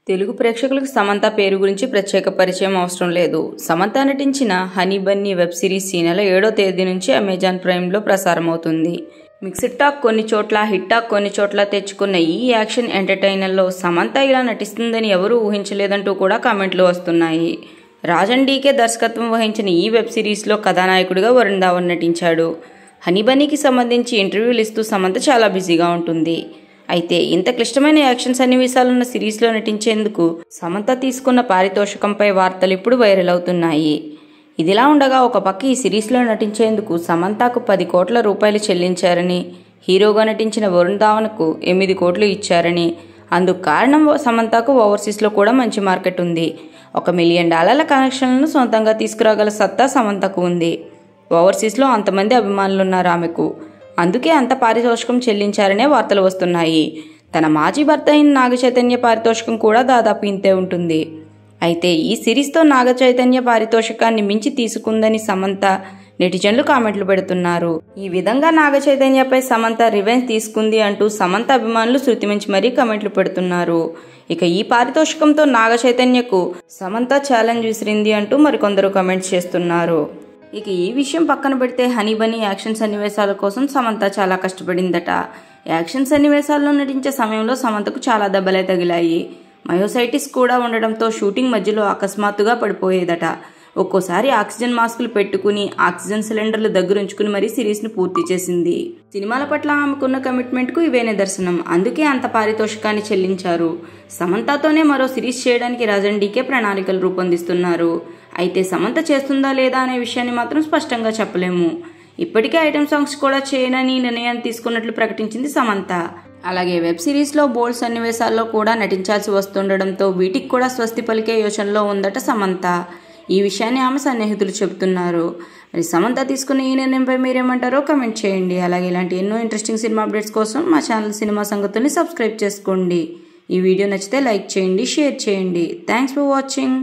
తెలుగు ప్రేక్షకులకు సమంత పేరు గురించి ప్రత్యేక పరిచయం అవసరం లేదు. సమంత నటించిన హనీ బన్నీ వెబ్ సిరీస్ ఈ నెల 7వ తేదీ నుంచి అమెజాన్ ప్రైమ్లో ప్రసారమవుతుంది. మిక్స్డ్ టాక్ కొన్ని చోట్ల, హిట్ టాక్ కొన్ని చోట్ల తెచ్చుకున్న ఈ యాక్షన్ ఎంటర్టైనర్లో సమంత ఇలా నటిస్తుందని ఎవరూ ఊహించలేదంటూ కూడా కామెంట్లు వస్తున్నాయి. రాజన్ డీకే దర్శకత్వం వహించిన ఈ వెబ్ సిరీస్లో కథానాయకుడిగా వరుణ్ ధావన్ నటించాడు. హనీ బన్నీకి సంబంధించి ఇంటర్వ్యూలు ఇస్తూ సమంత చాలా బిజీగా ఉంటుంది. అయితే ఇంత క్లిష్టమైన యాక్షన్ సన్నివేశాలున్న సిరీస్లో నటించేందుకు సమంత తీసుకున్న పారితోషికంపై వార్తలు ఇప్పుడు వైరల్ అవుతున్నాయి. ఇదిలా ఉండగా ఒక పక్క ఈ సిరీస్లో నటించేందుకు సమంతకు 10 కోట్ల రూపాయలు చెల్లించారని, హీరోగా నటించిన వరుణ్ ధావన్కు 8 కోట్లు ఇచ్చారని, అందుకు కారణం సమంతకు ఓవర్సీస్లో కూడా మంచి మార్కెట్ ఉంది. $1 మిలియన్ కనెక్షన్లను సొంతంగా తీసుకురాగల సత్తా సమంతకు ఉంది. ఓవర్సీస్లో అంతమంది అభిమానులున్నారు ఆమెకు. అందుకే అంత పారితోషికం చెల్లించారనే వార్తలు వస్తున్నాయి. తన మాజీ భర్త అయిన నాగ చైతన్య పారితోషికం కూడా దాదాపు ఇంతే ఉంటుంది. అయితే ఈ సిరీస్తో నాగ చైతన్య పారితోషికాన్ని మించి తీసుకుందని సమంత నెటిజన్లు కామెంట్లు పెడుతున్నారు. ఈ విధంగా నాగ చైతన్యపై సమంత రివెంజ్ తీసుకుంది అంటూ సమంత అభిమానులు శృతిమించి మరీ కామెంట్లు పెడుతున్నారు. ఇక ఈ పారితోషికంతో నాగ చైతన్యకు సమంత ఛాలెంజ్ విసిరింది అంటూ మరికొందరు కామెంట్స్ చేస్తున్నారు. ఇక ఈ విషయం పక్కన పెడితే హనీ బన్నీ యాక్షన్ సన్నివేశాల కోసం సమంత చాలా కష్టపడిందట. యాక్షన్ సన్నివేశాల్లో నటించే సమయంలో సమంతకు చాలా దెబ్బలే తగిలాయి. మయోసైటిస్ కూడా ఉండడంతో షూటింగ్ మధ్యలో అకస్మాత్తుగా పడిపోయేదట. ఒక్కోసారి ఆక్సిజన్ మాస్కులు పెట్టుకుని ఆక్సిజన్ సిలిండర్లు దగ్గరుంచుకుని మరీ సిరీస్ను పూర్తి చేసింది. సినిమాల పట్ల ఆమెకున్న కమిట్మెంట్కు ఇవే నిదర్శనం. అందుకే అంత పారితోషికాన్ని చెల్లించారు. సమంతతోనే మరో సిరీస్ చేయడానికి రాజన్ డీకే ప్రణాళికలు రూపొందిస్తున్నారు. అయితే సమంత చేస్తుందా లేదా అనే విషయాన్ని మాత్రం స్పష్టంగా చెప్పలేము. ఇప్పటికే ఐటమ్ సాంగ్స్ కూడా చేయనని నిర్ణయాన్ని తీసుకున్నట్లు ప్రకటించింది సమంత. అలాగే వెబ్ సిరీస్లో బోల్డ్ సన్నివేశాల్లో కూడా నటించాల్సి వస్తుండడంతో వీటికి కూడా స్వస్తి పలికే యోచనలో ఉందట సమంత. ఈ విషయాన్ని ఆమె సన్నిహితులు చెబుతున్నారు. మరి సమంత తీసుకున్న ఈ నిర్ణయంపై మీరేమంటారో కమెంట్ చేయండి. అలాగే ఇలాంటి ఎన్నో ఇంట్రెస్టింగ్ సినిమా అప్డేట్స్ కోసం మా ఛానల్ సినిమా సంగతుల్ని సబ్స్క్రైబ్ చేసుకోండి. ఈ వీడియో నచ్చితే లైక్ చేయండి, షేర్ చేయండి. Thanks for watching.